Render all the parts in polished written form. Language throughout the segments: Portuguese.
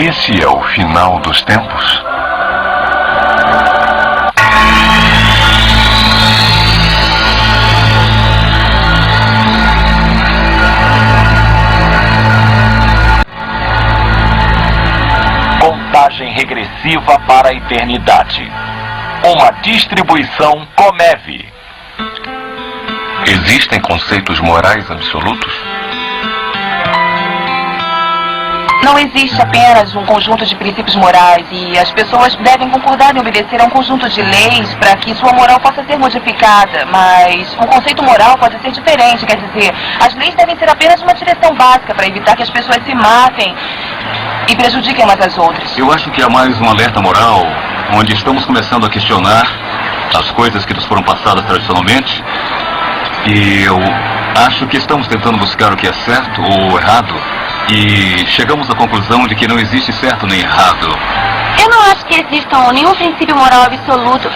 Esse é o final dos tempos? Contagem regressiva para a eternidade. Uma distribuição Comev. Existem conceitos morais absolutos? Não existe apenas um conjunto de princípios morais e as pessoas devem concordar em obedecer a um conjunto de leis para que sua moral possa ser modificada. Mas um conceito moral pode ser diferente, quer dizer, as leis devem ser apenas uma direção básica para evitar que as pessoas se matem e prejudiquem umas às outras. Eu acho que há mais um alerta moral, onde estamos começando a questionar as coisas que nos foram passadas tradicionalmente. E eu acho que estamos tentando buscar o que é certo ou errado. E chegamos à conclusão de que não existe certo nem errado. Eu não acho que exista nenhum princípio moral absoluto.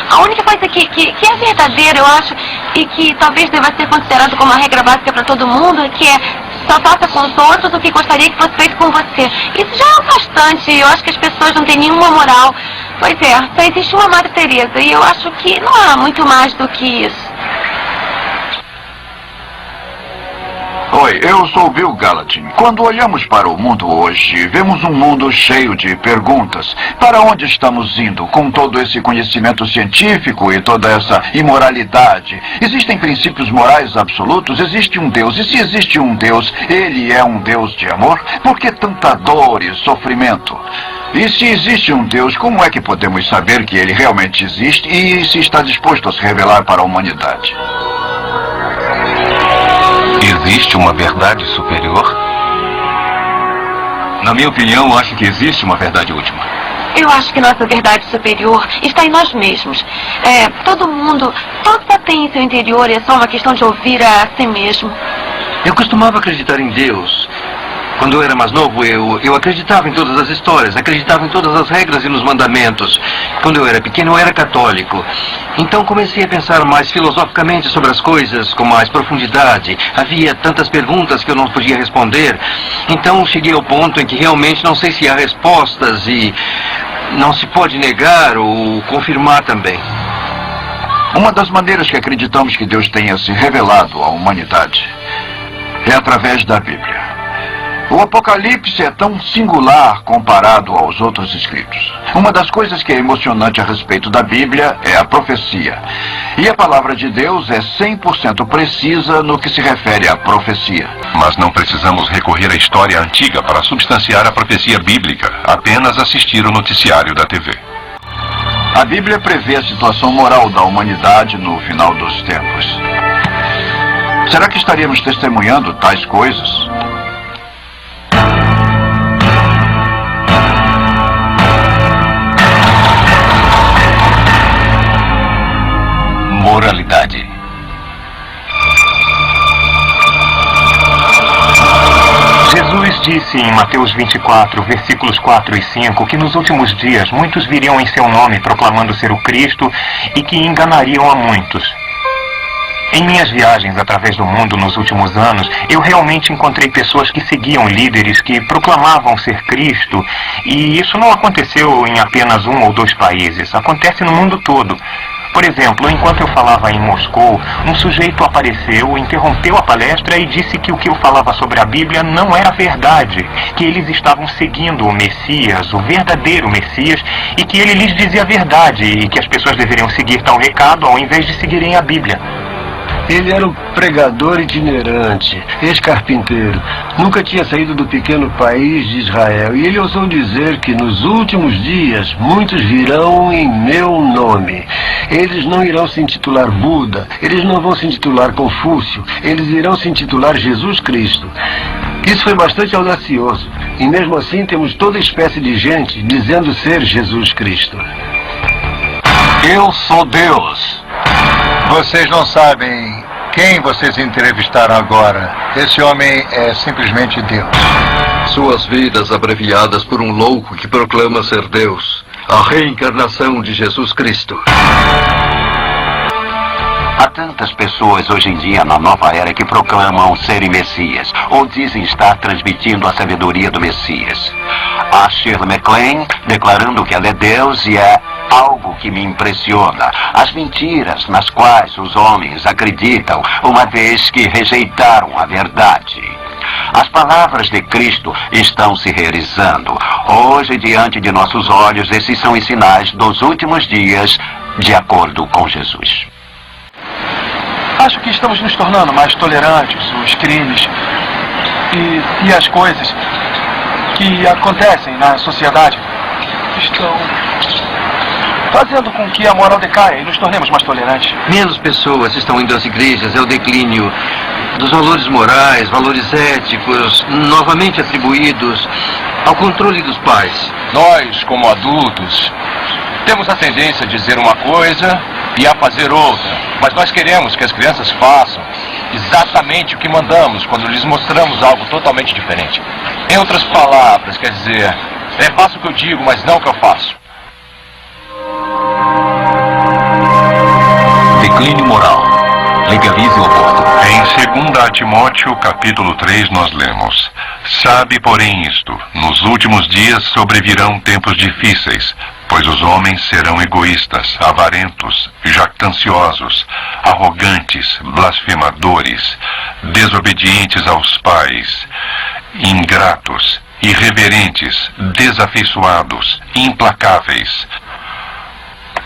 A única coisa que é verdadeira, eu acho, e que talvez deva ser considerado como uma regra básica para todo mundo, é que só faça com os outros o que gostaria que fosse feito com você. Isso já é bastante. Eu acho que as pessoas não têm nenhuma moral. Pois é, só existe uma Madre Teresa. E eu acho que não há muito mais do que isso. Oi, eu sou Bill Gallatin. Quando olhamos para o mundo hoje, vemos um mundo cheio de perguntas. Para onde estamos indo com todo esse conhecimento científico e toda essa imoralidade? Existem princípios morais absolutos? Existe um Deus. E se existe um Deus, ele é um Deus de amor? Por que tanta dor e sofrimento? E se existe um Deus, como é que podemos saber que ele realmente existe e se está disposto a se revelar para a humanidade? Existe uma verdade superior? Na minha opinião, acho que existe uma verdade última. Eu acho que nossa verdade superior está em nós mesmos. Todo mundo, todos a tem em seu interior, e é só uma questão de ouvir a si mesmo. Eu costumava acreditar em Deus. Quando eu era mais novo, eu acreditava em todas as histórias, acreditava em todas as regras e nos mandamentos. Quando eu era pequeno, eu era católico. Então comecei a pensar mais filosoficamente sobre as coisas, com mais profundidade. Havia tantas perguntas que eu não podia responder. Então cheguei ao ponto em que realmente não sei se há respostas e não se pode negar ou confirmar também. Uma das maneiras que acreditamos que Deus tenha se revelado à humanidade é através da Bíblia. O Apocalipse é tão singular comparado aos outros escritos. Uma das coisas que é emocionante a respeito da Bíblia é a profecia. E a palavra de Deus é 100% precisa no que se refere à profecia. Mas não precisamos recorrer à história antiga para substanciar a profecia bíblica, apenas assistir o noticiário da TV. A Bíblia prevê a situação moral da humanidade no final dos tempos. Será que estaríamos testemunhando tais coisas? Moralidade. Jesus disse em Mateus 24, versículos 4 e 5, que nos últimos dias muitos viriam em seu nome proclamando ser o Cristo e que enganariam a muitos. Em minhas viagens através do mundo nos últimos anos, eu realmente encontrei pessoas que seguiam líderes que proclamavam ser Cristo, e isso não aconteceu em apenas um ou dois países, acontece no mundo todo. Por exemplo, enquanto eu falava em Moscou, um sujeito apareceu, interrompeu a palestra e disse que o que eu falava sobre a Bíblia não era verdade, que eles estavam seguindo o Messias, o verdadeiro Messias, e que ele lhes dizia a verdade e que as pessoas deveriam seguir tal recado ao invés de seguirem a Bíblia. Ele era um pregador itinerante, ex-carpinteiro. Nunca tinha saído do pequeno país de Israel. E ele ousou dizer que nos últimos dias muitos virão em meu nome. Eles não irão se intitular Buda, eles não vão se intitular Confúcio, eles irão se intitular Jesus Cristo. Isso foi bastante audacioso. E mesmo assim temos toda espécie de gente dizendo ser Jesus Cristo. Eu sou Deus. Vocês não sabem quem vocês entrevistaram agora. Esse homem é simplesmente Deus. Suas vidas abreviadas por um louco que proclama ser Deus. A reencarnação de Jesus Cristo. Há tantas pessoas hoje em dia na nova era que proclamam serem Messias, ou dizem estar transmitindo a sabedoria do Messias. Há Shirley MacLaine declarando que ela é Deus e é algo que me impressiona. As mentiras nas quais os homens acreditam, uma vez que rejeitaram a verdade. As palavras de Cristo estão se realizando. Hoje, diante de nossos olhos, esses são os sinais dos últimos dias, de acordo com Jesus. Acho que estamos nos tornando mais tolerantes. Os crimes e as coisas que acontecem na sociedade estão fazendo com que a moral decaia e nos tornemos mais tolerantes. Menos pessoas estão indo às igrejas, é o declínio dos valores morais, valores éticos, novamente atribuídos ao controle dos pais. Nós, como adultos, temos a tendência a dizer uma coisa e a fazer outra, mas nós queremos que as crianças façam exatamente o que mandamos quando lhes mostramos algo totalmente diferente. Em outras palavras, quer dizer, faço o que eu digo, mas não o que eu faço. Declínio moral. Legalize o aborto. Em 2 Timóteo, capítulo 3, nós lemos: Sabe, porém, isto: nos últimos dias sobrevirão tempos difíceis, pois os homens serão egoístas, avarentos, jactanciosos, arrogantes, blasfemadores, desobedientes aos pais, ingratos, irreverentes, desafeiçoados, implacáveis,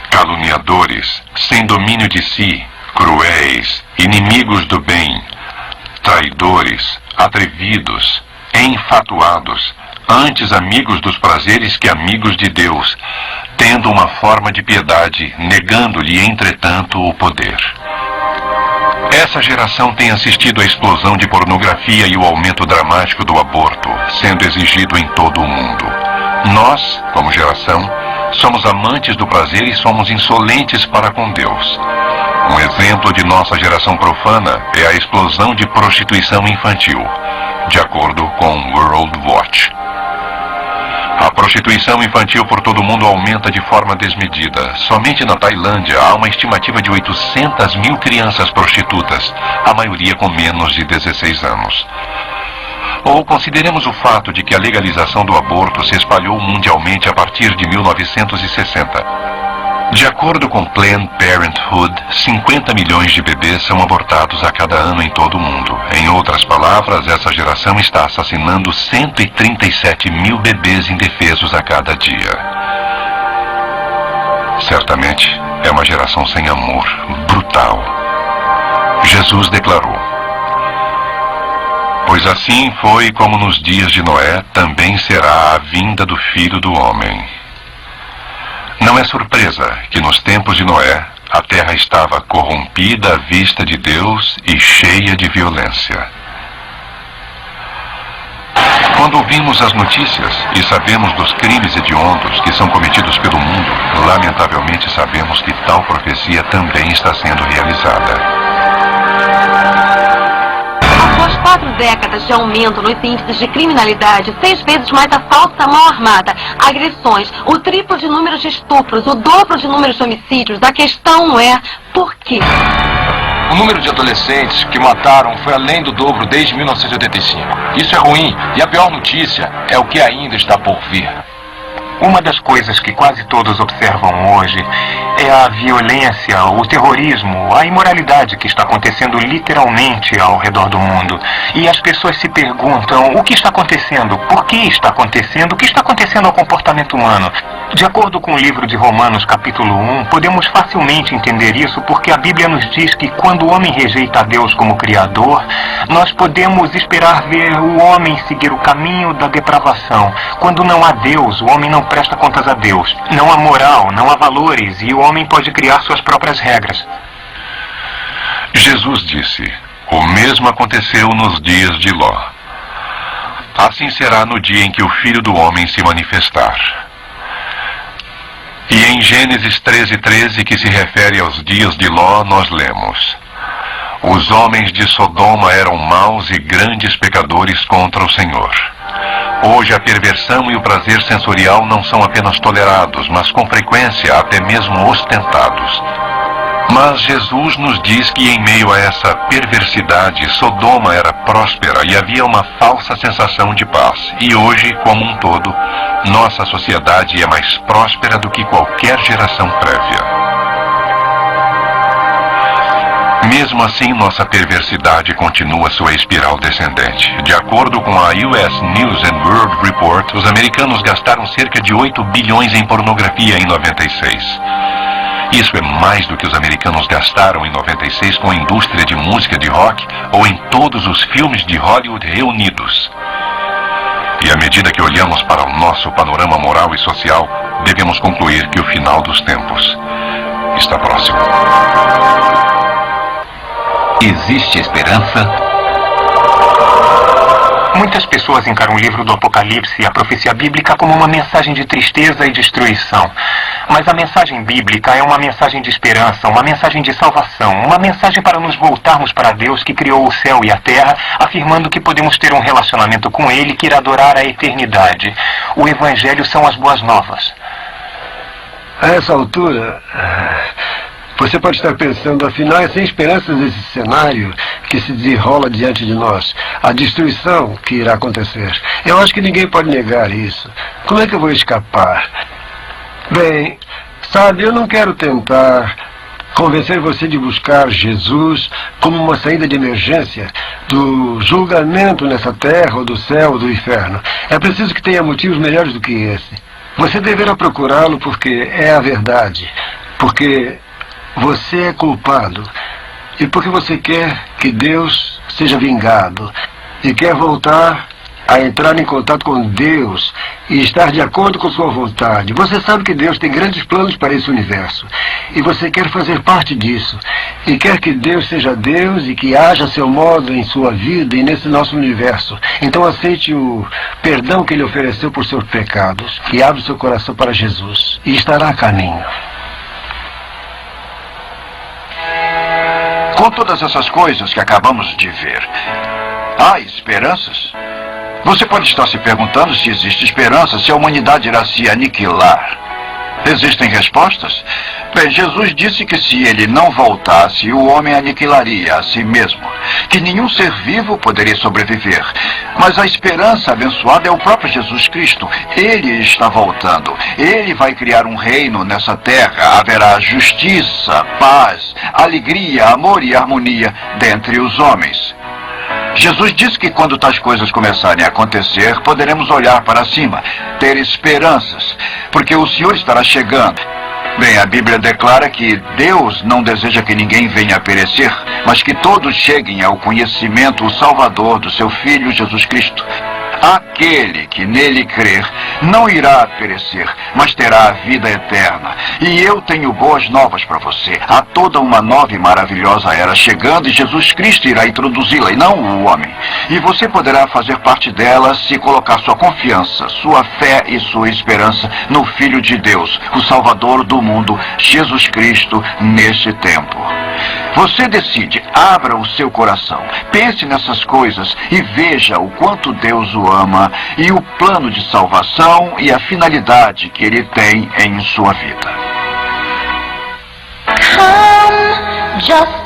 caluniadores, sem domínio de si, cruéis, inimigos do bem, traidores, atrevidos, enfatuados, antes amigos dos prazeres que amigos de Deus, tendo uma forma de piedade, negando-lhe, entretanto, o poder. Essa geração tem assistido à explosão de pornografia e o aumento dramático do aborto, sendo exigido em todo o mundo. Nós, como geração, somos amantes do prazer e somos insolentes para com Deus. Um exemplo de nossa geração profana é a explosão de prostituição infantil, de acordo com World Watch. A prostituição infantil por todo o mundo aumenta de forma desmedida. Somente na Tailândia há uma estimativa de 800 mil crianças prostitutas, a maioria com menos de 16 anos. Ou consideremos o fato de que a legalização do aborto se espalhou mundialmente a partir de 1960. De acordo com Planned Parenthood, 50 milhões de bebês são abortados a cada ano em todo o mundo. Em outras palavras, essa geração está assassinando 137 mil bebês indefesos a cada dia. Certamente é uma geração sem amor, brutal. Jesus declarou: Pois assim foi como nos dias de Noé, também será a vinda do Filho do Homem. Não é surpresa que nos tempos de Noé, a terra estava corrompida à vista de Deus e cheia de violência. Quando ouvimos as notícias e sabemos dos crimes hediondos que são cometidos pelo mundo, lamentavelmente sabemos que tal profecia também está sendo realizada. Após 4 décadas de aumento nos índices de criminalidade, 6 vezes mais a falsa mão armada, agressões, o triplo de números de estupros, o dobro de números de homicídios, a questão é por quê? O número de adolescentes que mataram foi além do dobro desde 1985. Isso é ruim, e a pior notícia é o que ainda está por vir. Uma das coisas que quase todos observam hoje é a violência, o terrorismo, a imoralidade que está acontecendo literalmente ao redor do mundo. E as pessoas se perguntam o que está acontecendo, por que está acontecendo, o que está acontecendo ao comportamento humano. De acordo com o livro de Romanos, capítulo 1, podemos facilmente entender isso porque a Bíblia nos diz que quando o homem rejeita a Deus como Criador, nós podemos esperar ver o homem seguir o caminho da depravação. Quando não há Deus, o homem não presta contas a Deus. Não há moral, não há valores e o homem pode criar suas próprias regras. Jesus disse: o mesmo aconteceu nos dias de Ló. Assim será no dia em que o Filho do Homem se manifestar. E em Gênesis 13:13, que se refere aos dias de Ló, nós lemos: os homens de Sodoma eram maus e grandes pecadores contra o Senhor. Hoje a perversão e o prazer sensorial não são apenas tolerados, mas com frequência até mesmo ostentados. Mas Jesus nos diz que em meio a essa perversidade, Sodoma era próspera e havia uma falsa sensação de paz. E hoje, como um todo, nossa sociedade é mais próspera do que qualquer geração prévia. Mesmo assim, nossa perversidade continua sua espiral descendente. De acordo com a US News and World Report, os americanos gastaram cerca de 8 bilhões em pornografia em 96. Isso é mais do que os americanos gastaram em 96 com a indústria de música de rock ou em todos os filmes de Hollywood reunidos. E à medida que olhamos para o nosso panorama moral e social, devemos concluir que o final dos tempos está próximo. Existe esperança? Muitas pessoas encaram o livro do Apocalipse e a profecia bíblica como uma mensagem de tristeza e destruição. Mas a mensagem bíblica é uma mensagem de esperança, uma mensagem de salvação, uma mensagem para nos voltarmos para Deus que criou o céu e a terra, afirmando que podemos ter um relacionamento com Ele que irá durar a eternidade. O Evangelho são as boas novas. A essa altura, você pode estar pensando, afinal, é sem esperanças esse cenário que se desenrola diante de nós, a destruição que irá acontecer. Eu acho que ninguém pode negar isso. Como é que eu vou escapar? Bem, sabe, eu não quero tentar convencer você de buscar Jesus como uma saída de emergência do julgamento nessa terra, ou do céu, ou do inferno. É preciso que tenha motivos melhores do que esse. Você deverá procurá-lo porque é a verdade, porque você é culpado e porque você quer que Deus seja vingado e quer voltar a entrar em contato com Deus e estar de acordo com sua vontade. Você sabe que Deus tem grandes planos para esse universo e você quer fazer parte disso e quer que Deus seja Deus e que haja seu modo em sua vida e nesse nosso universo. Então aceite o perdão que Ele ofereceu por seus pecados e abre seu coração para Jesus e estará a caminho. Com todas essas coisas que acabamos de ver, há esperanças? Você pode estar se perguntando se existe esperança, se a humanidade irá se aniquilar. Existem respostas? Bem, Jesus disse que se ele não voltasse, o homem aniquilaria a si mesmo, que nenhum ser vivo poderia sobreviver. Mas a esperança abençoada é o próprio Jesus Cristo. Ele está voltando. Ele vai criar um reino nessa terra. Haverá justiça, paz, alegria, amor e harmonia dentre os homens. Jesus disse que quando tais coisas começarem a acontecer, poderemos olhar para cima, ter esperanças, porque o Senhor estará chegando. Bem, a Bíblia declara que Deus não deseja que ninguém venha a perecer, mas que todos cheguem ao conhecimento, o Salvador do seu Filho Jesus Cristo. Aquele que nele crer não irá perecer, mas terá a vida eterna. E eu tenho boas novas para você. Há toda uma nova e maravilhosa era chegando e Jesus Cristo irá introduzi-la, e não o homem. E você poderá fazer parte dela se colocar sua confiança, sua fé e sua esperança no Filho de Deus, o Salvador do mundo, Jesus Cristo, neste tempo. Você decide, abra o seu coração, pense nessas coisas e veja o quanto Deus o ama e o plano de salvação e a finalidade que Ele tem em sua vida. Come, just